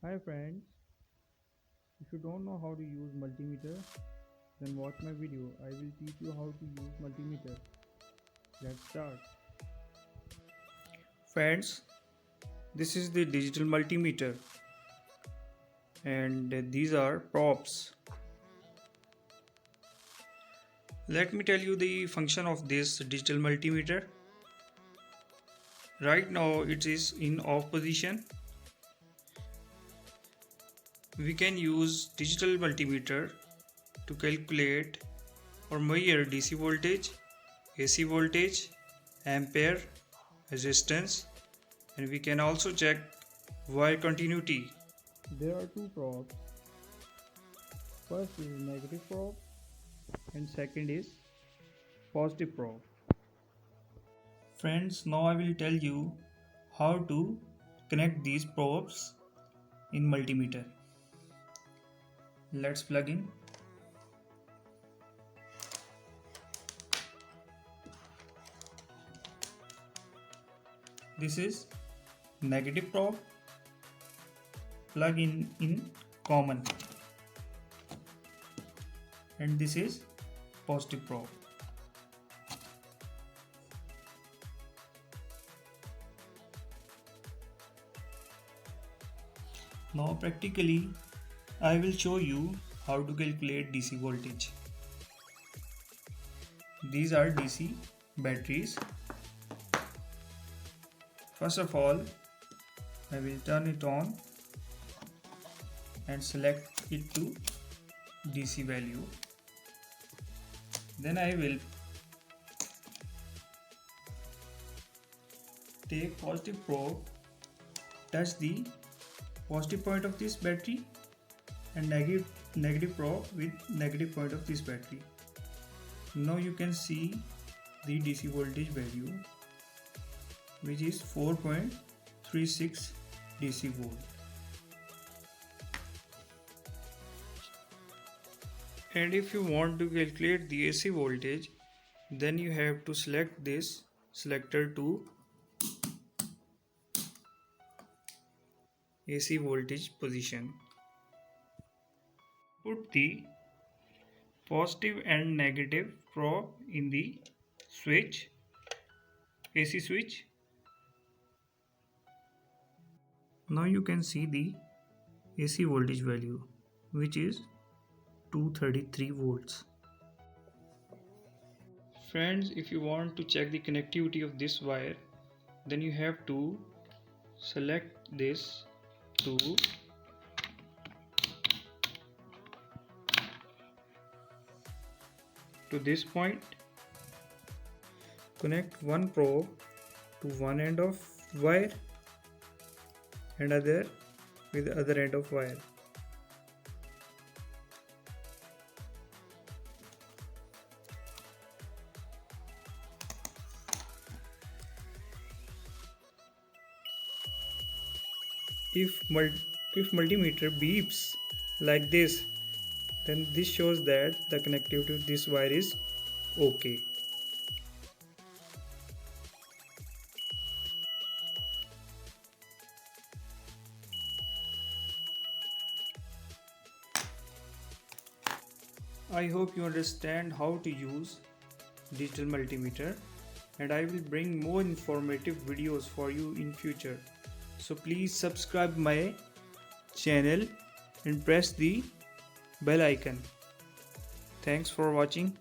Hi friends, if you don't know how to use multimeter, then watch my video. I will teach you how to use multimeter. Let's start. Friends, this is the digital multimeter and these are props. Let me tell you the function of this digital multimeter. Right now it is in off position. We can use digital multimeter to calculate or measure DC voltage, AC voltage, ampere, resistance, and we can also check wire continuity. There are two probes. First is negative probe and second is positive probe. Friends, now I will tell you how to connect these probes in multimeter. Let's plug in. This is negative probe. Plug in common. And this is positive probe. Now practically I will show you how to calculate DC voltage. These are DC batteries. First of all, I will turn it on and select it to DC value. Then I will take positive probe, touch the positive point of this battery and negative probe with negative point of this battery. Now you can see the DC voltage value, which is 4.36 DC volt. And if you want to calculate the AC voltage, then you have to select this selector to AC voltage position. Put the positive and negative probe in the switch, AC switch. Now you can see the AC voltage value, which is 233 volts. Friends, if you want to check the connectivity of this wire, then you have to select this to this point. Connect one probe to one end of wire and other with the other end of wire. If multimeter beeps like this, then this shows that the connectivity of this wire is okay. I hope you understand how to use digital multimeter, and I will bring more informative videos for you in future. So please subscribe my channel and press the bell icon. Thanks for watching.